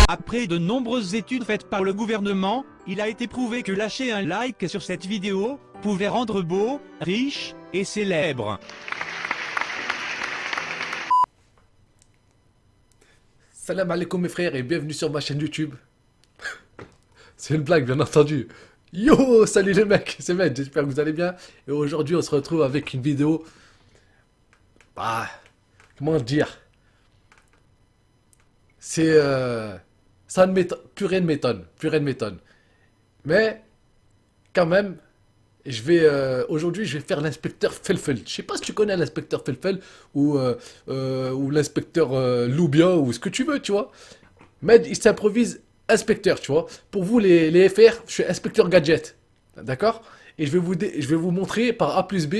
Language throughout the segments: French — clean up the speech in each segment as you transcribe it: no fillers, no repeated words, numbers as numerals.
Après de nombreuses études faites par le gouvernement, il a été prouvé que lâcher un like sur cette vidéo pouvait rendre beau, riche et célèbre. Salam alaikum mes frères et bienvenue sur ma chaîne YouTube. C'est une blague bien entendu. Yo, salut les mecs, c'est Med, j'espère que vous allez bien. Et aujourd'hui on se retrouve avec une vidéo... comment dire? C'est... ça ne m'étonne, plus rien ne m'étonne. Mais, quand même, aujourd'hui je vais faire l'inspecteur Felfel. Je sais pas si tu connais l'inspecteur Felfel ou l'inspecteur Loubia ou ce que tu veux, tu vois. Med, il s'improvise inspecteur, tu vois. Pour vous les FR, je suis inspecteur gadget. D'accord? Et je vais vous montrer par A plus B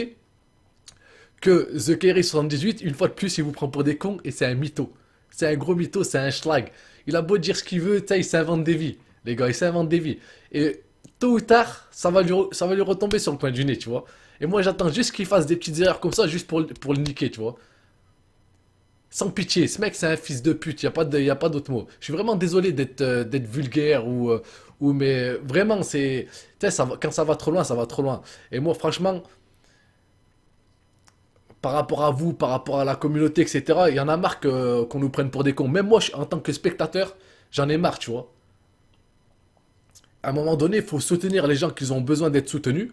que The Kerry78, une fois de plus, il vous prend pour des cons et c'est un mytho. C'est un gros mytho, c'est un schlag. Il a beau dire ce qu'il veut, il s'invente des vies. Les gars, il s'invente des vies. Et tôt ou tard, ça va lui retomber sur le coin du nez, tu vois. Et moi, j'attends juste qu'il fasse des petites erreurs comme ça, juste pour le niquer, tu vois. Sans pitié, ce mec, c'est un fils de pute, y a pas d'autre mot. Je suis vraiment désolé d'être vulgaire mais vraiment, c'est... Tu sais, quand ça va trop loin, ça va trop loin. Et moi, franchement... Par rapport à vous, par rapport à la communauté, etc., il y en a marre qu'on nous prenne pour des cons. Même moi, en tant que spectateur, j'en ai marre, tu vois. À un moment donné, il faut soutenir les gens qui ont besoin d'être soutenus.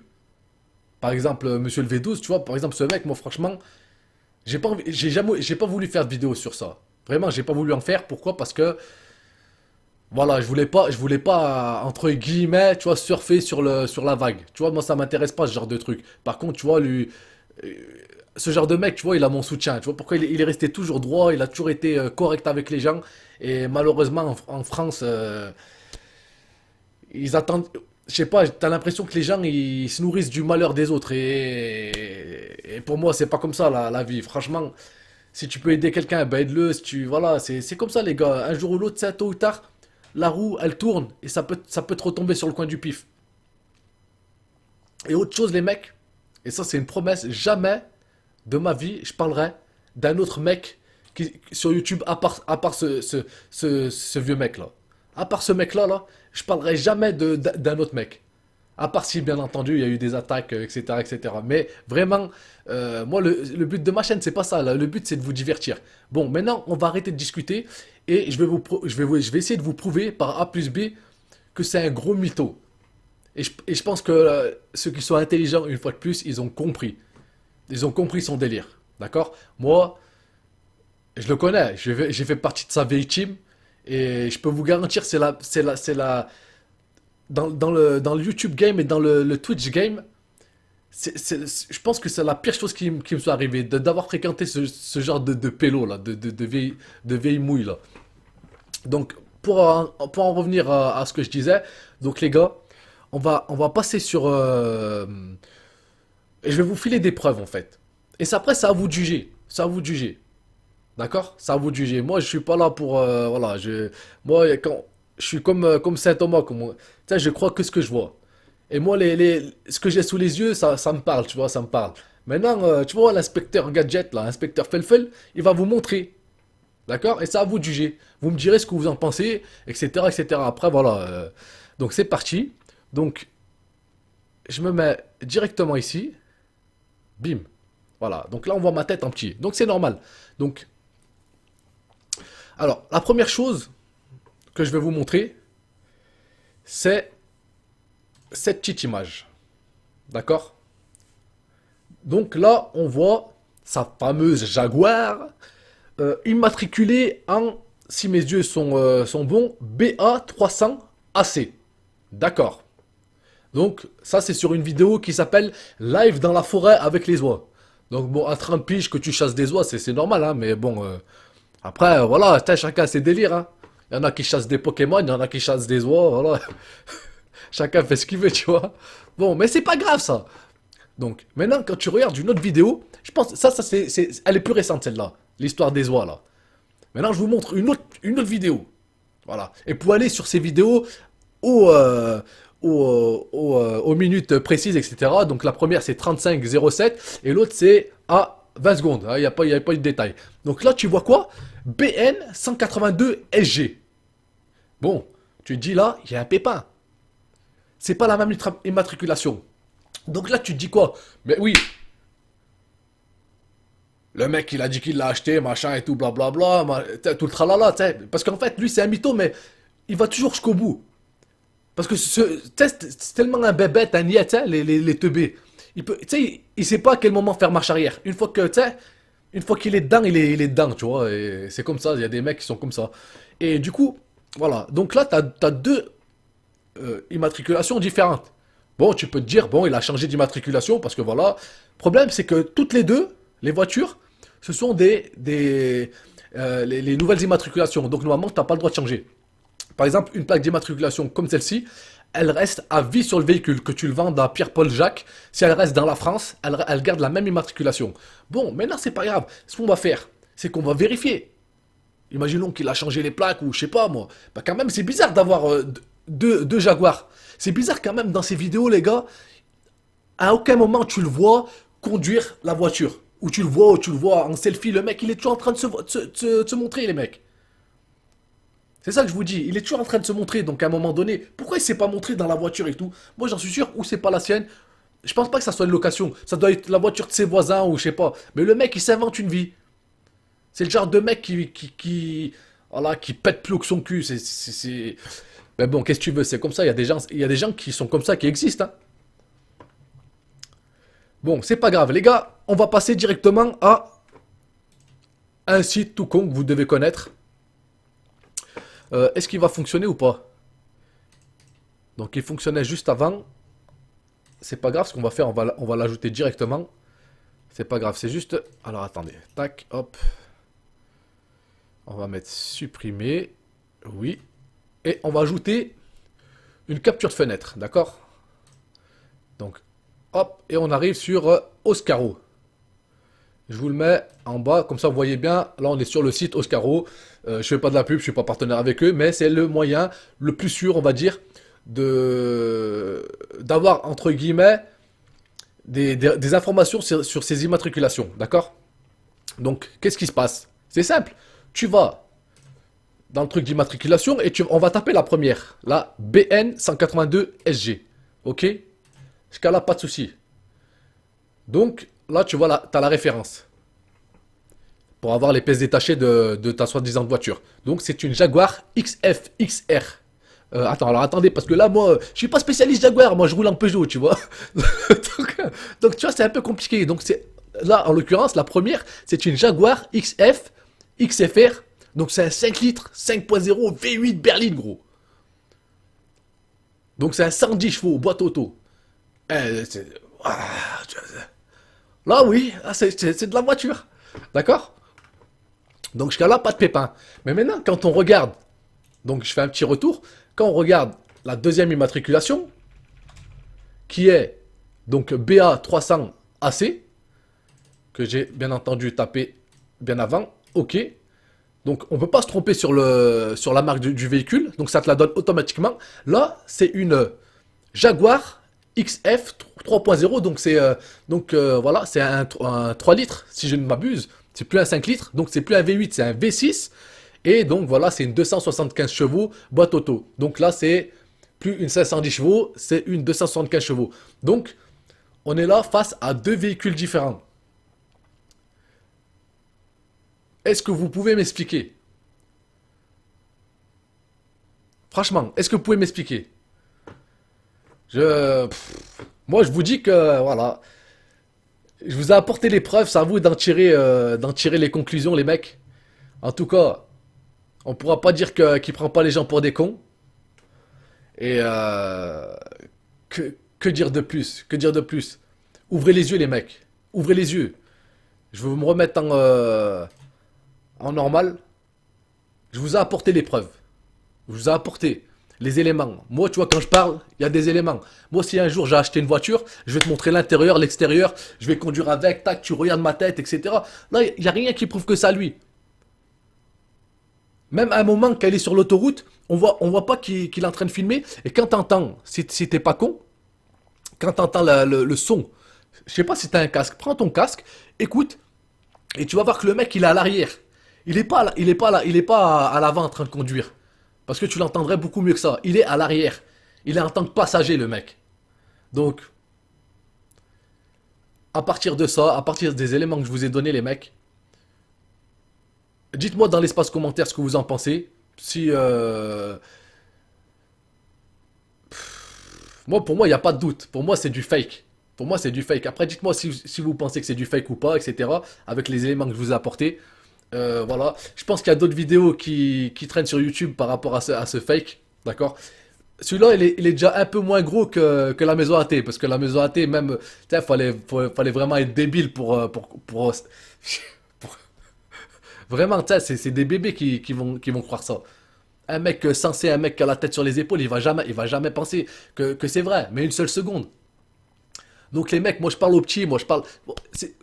Par exemple, Monsieur le V12, tu vois, par exemple, ce mec, moi, franchement, j'ai pas voulu faire de vidéo sur ça. Vraiment, j'ai pas voulu en faire. Pourquoi? Parce que, voilà, je voulais pas, entre guillemets, tu vois, surfer sur la vague. Tu vois, moi, ça m'intéresse pas, ce genre de truc. Par contre, tu vois, lui... ce genre de mec, tu vois, il a mon soutien. Tu vois, pourquoi il est resté toujours droit, il a toujours été correct avec les gens. Et malheureusement, en France, ils attendent... Je sais pas, t'as l'impression que les gens, ils se nourrissent du malheur des autres. Et pour moi, c'est pas comme ça, la vie. Franchement, si tu peux aider quelqu'un, ben aide-le. Si tu... Voilà, c'est comme ça, les gars. Un jour ou l'autre, c'est tôt ou tard, la roue, elle tourne. Et ça peut te retomber sur le coin du pif. Et autre chose, les mecs, et ça, c'est une promesse, jamais... de ma vie, je parlerai d'un autre mec sur YouTube à part ce vieux mec là. À part ce mec là, je parlerai jamais d'un autre mec. À part si bien entendu il y a eu des attaques, etc. etc. Mais vraiment, moi le but de ma chaîne c'est pas ça là. Le but c'est de vous divertir. Bon, maintenant on va arrêter de discuter et je vais essayer de vous prouver par A plus B que c'est un gros mytho. Et je pense que ceux qui sont intelligents une fois de plus, ils ont compris. Ils ont compris son délire, d'accord? Moi, je le connais, j'ai fait partie de sa vieille team, et je peux vous garantir, dans le YouTube game et dans le Twitch game, je pense que c'est la pire chose qui me soit arrivée, d'avoir fréquenté ce genre de pélo, là, de vieille mouille, là. Donc, pour en revenir à ce que je disais, donc les gars, on va passer sur... Et je vais vous filer des preuves en fait. Et après, c'est à vous de juger. C'est à vous de juger. D'accord? C'est à vous de juger. Moi, je suis pas là pour... voilà, moi, quand... je suis comme Saint Thomas. Tu sais, je crois que ce que je vois. Et moi, ce que j'ai sous les yeux, ça me parle, tu vois, ça me parle. Maintenant, tu vois, l'inspecteur Gadget, là, l'inspecteur Felfel, il va vous montrer. D'accord? Et c'est à vous de juger. Vous me direz ce que vous en pensez, etc. etc. Après, voilà. Donc, c'est parti. Donc, je me mets directement ici. Bim. Voilà. Donc là, on voit ma tête en petit. Donc c'est normal. Donc, alors, la première chose que je vais vous montrer, c'est cette petite image. D'accord? Donc là, on voit sa fameuse Jaguar immatriculée en, si mes yeux sont bons, BA300 AC. D'accord. Donc, ça, c'est sur une vidéo qui s'appelle Live dans la forêt avec les oies. Donc, bon, à 30 piges que tu chasses des oies, c'est normal, hein, mais bon, après, voilà, chacun a ses délires, hein. Il y en a qui chassent des Pokémon, il y en a qui chassent des oies, voilà. Chacun fait ce qu'il veut, tu vois. Bon, mais c'est pas grave, ça. Donc, maintenant, quand tu regardes une autre vidéo, je pense, elle est plus récente, celle-là, l'histoire des oies, là. Maintenant, je vous montre une autre vidéo. Voilà. Et pour aller sur ces vidéos, aux minutes précises, etc. Donc la première c'est 35,07 et l'autre c'est à 20 secondes. Il n'y a pas eu de détail. Donc là tu vois quoi? BN 182 SG. Bon, tu te dis là, il y a un pépin. C'est pas la même immatriculation. Donc là tu te dis quoi? Mais oui, le mec il a dit qu'il l'a acheté, machin et tout, blablabla, tout le tralala, tu sais. Parce qu'en fait lui c'est un mytho, mais il va toujours jusqu'au bout. Parce que ce test, c'est tellement un bébête, un niette, hein, les teubés. Il sait pas à quel moment faire marche arrière. Une fois que, tu sais, une fois qu'il est dedans, il est dedans, tu vois. Et c'est comme ça, il y a des mecs qui sont comme ça. Et du coup, voilà. Donc là, t'as deux immatriculations différentes. Bon, tu peux te dire, bon, il a changé d'immatriculation parce que voilà. Le problème, c'est que toutes les deux, les voitures, ce sont les nouvelles immatriculations. Donc normalement, t'as pas le droit de changer. Par exemple, une plaque d'immatriculation comme celle-ci, elle reste à vie sur le véhicule. Que tu le vendes à Pierre-Paul Jacques, si elle reste dans la France, elle garde la même immatriculation. Bon, maintenant c'est pas grave. Ce qu'on va faire, c'est qu'on va vérifier. Imaginons qu'il a changé les plaques ou je sais pas moi. Bah quand même, c'est bizarre d'avoir deux Jaguars. C'est bizarre quand même dans ces vidéos, les gars. À aucun moment tu le vois conduire la voiture. Ou tu le vois en selfie. Le mec, il est toujours en train de se montrer, les mecs. C'est ça que je vous dis, il est toujours en train de se montrer, donc à un moment donné, pourquoi il s'est pas montré dans la voiture et tout? Moi j'en suis sûr, ou c'est pas la sienne, je pense pas que ça soit une location, ça doit être la voiture de ses voisins ou je sais pas. Mais le mec il s'invente une vie. C'est le genre de mec voilà, qui pète plus haut que son cul, Mais bon, qu'est-ce que tu veux, c'est comme ça, il y a des gens qui sont comme ça, qui existent, hein. Bon, c'est pas grave, les gars, on va passer directement à un site tout con que vous devez connaître. Est-ce qu'il va fonctionner ou pas? Donc il fonctionnait juste avant. C'est pas grave, ce qu'on va faire, on va l'ajouter directement. C'est pas grave, c'est juste... Alors attendez, tac, hop. On va mettre supprimer. Oui. Et on va ajouter une capture de fenêtre, d'accord? Donc, hop, et on arrive sur Oscaro. Je vous le mets en bas, comme ça vous voyez bien. Là on est sur le site Oscaro. Je fais pas de la pub, je suis pas partenaire avec eux, mais c'est le moyen le plus sûr, on va dire, d'avoir entre guillemets des informations sur ces immatriculations, d'accord? Donc qu'est-ce qui se passe? C'est simple. Tu vas dans le truc d'immatriculation et on va taper la première, la BN 182 SG. Ok? Jusqu'à là, pas de souci. Donc là, tu vois, tu as la référence pour avoir les pièces détachées de ta soi-disant voiture. Donc c'est une Jaguar XF XR. Attends, alors attendez, parce que là, moi, je suis pas spécialiste Jaguar, moi je roule en Peugeot, tu vois. donc, tu vois, c'est un peu compliqué. Donc là, en l'occurrence, la première, c'est une Jaguar XF XFR. Donc c'est un 5 litres 5.0 V8 berline, gros. Donc c'est un 110 chevaux, boîte auto. Là, oui, c'est de la voiture. D'accord? Donc jusqu'à là, pas de pépin. Mais maintenant, quand on regarde, donc je fais un petit retour, quand on regarde la deuxième immatriculation, qui est donc BA300AC, que j'ai bien entendu tapé bien avant, ok. Donc on ne peut pas se tromper sur la marque du véhicule, donc ça te la donne automatiquement. Là, c'est une Jaguar XF 3.0, donc voilà, c'est un 3 litres, si je ne m'abuse. C'est plus un 5 litres, donc c'est plus un V8, c'est un V6. Et donc voilà, c'est une 275 chevaux boîte auto. Donc là, c'est plus une 510 chevaux, c'est une 275 chevaux. Donc, on est là face à deux véhicules différents. Est-ce que vous pouvez m'expliquer? Franchement, est-ce que vous pouvez m'expliquer? Moi, je vous dis que, voilà, je vous ai apporté les preuves, c'est à vous d'en tirer les conclusions, les mecs. En tout cas, on pourra pas dire qu'il prend pas les gens pour des cons. Et que dire de plus? Que dire de plus? Ouvrez les yeux, les mecs. Ouvrez les yeux. Je vais me remettre en normal. Je vous ai apporté les preuves. Je vous ai apporté les éléments. Moi, tu vois, quand je parle, il y a des éléments. Moi, si un jour j'ai acheté une voiture, je vais te montrer l'intérieur, l'extérieur. Je vais conduire avec, tac, tu regardes ma tête, etc. Là, il n'y a rien qui prouve que ça, lui. Même à un moment qu'elle est sur l'autoroute, on voit pas qu'il est en train de filmer. Et quand t'entends, si t'es pas con, quand t'entends le son, je sais pas si t'as un casque, prends ton casque, écoute, et tu vas voir que le mec il est à l'arrière. Il est pas à l'avant en train de conduire. Parce que tu l'entendrais beaucoup mieux que ça. Il est à l'arrière. Il est en tant que passager, le mec. Donc, à partir de ça, à partir des éléments que je vous ai donnés, les mecs, dites-moi dans l'espace commentaire ce que vous en pensez. Si, pour moi, il n'y a pas de doute. Pour moi, c'est du fake. Pour moi, c'est du fake. Après, dites-moi si vous pensez que c'est du fake ou pas, etc. Avec les éléments que je vous ai apportés. Voilà. Je pense qu'il y a d'autres vidéos qui traînent sur YouTube par rapport à ce fake. D'accord? Celui-là, il est déjà un peu moins gros que la maison AT. Parce que la maison AT, même, fallait vraiment être débile vraiment, c'est des bébés qui vont croire ça. Un mec censé, un mec qui a la tête sur les épaules, il va jamais penser que c'est vrai, mais une seule seconde. Donc les mecs, moi je parle aux petits, moi je parle. Bon,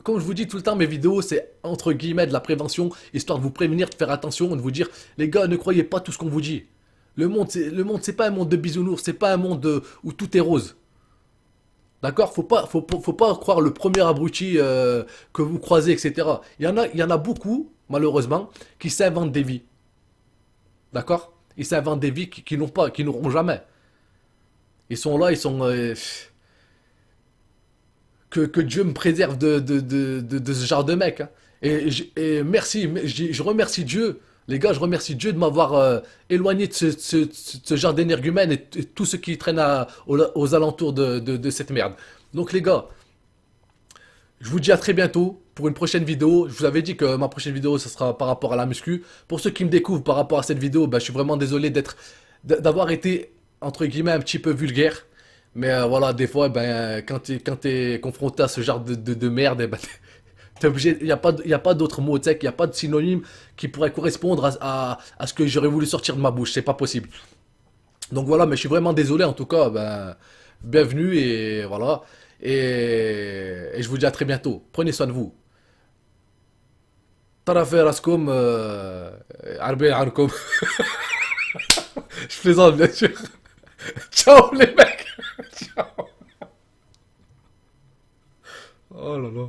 comme je vous dis tout le temps, mes vidéos, c'est entre guillemets de la prévention, histoire de vous prévenir, de faire attention, de vous dire, les gars, ne croyez pas tout ce qu'on vous dit. Le monde, c'est pas un monde de bisounours, c'est pas un monde où tout est rose. D'accord? Faut pas croire le premier abruti que vous croisez, etc. Il y en a beaucoup, malheureusement, qui s'inventent des vies. D'accord? Ils s'inventent des vies qui n'ont pas, qui n'auront jamais. Ils sont là, ils sont. Que Dieu me préserve de ce genre de mec, hein. Et merci, je remercie Dieu, les gars, je remercie Dieu de m'avoir éloigné de ce genre d'énergumène et tout ce qui traîne aux alentours de cette merde. Donc les gars, je vous dis à très bientôt pour une prochaine vidéo. Je vous avais dit que ma prochaine vidéo, ce sera par rapport à la muscu. Pour ceux qui me découvrent par rapport à cette vidéo, bah, je suis vraiment désolé d'avoir été, entre guillemets, un petit peu vulgaire. Mais voilà, des fois, ben, quand t'es confronté à ce genre de merde, eh ben, t'es obligé, il y a pas d'autres mots, tu sais, il n'y a pas de synonyme qui pourrait correspondre à ce que j'aurais voulu sortir de ma bouche. C'est pas possible. Donc voilà, mais je suis vraiment désolé en tout cas. Ben, bienvenue et voilà. Et je vous dis à très bientôt. Prenez soin de vous. طرف راسكم عربي عنكم. Je plaisante bien sûr. Ciao les mecs. Ciao. Oh là là.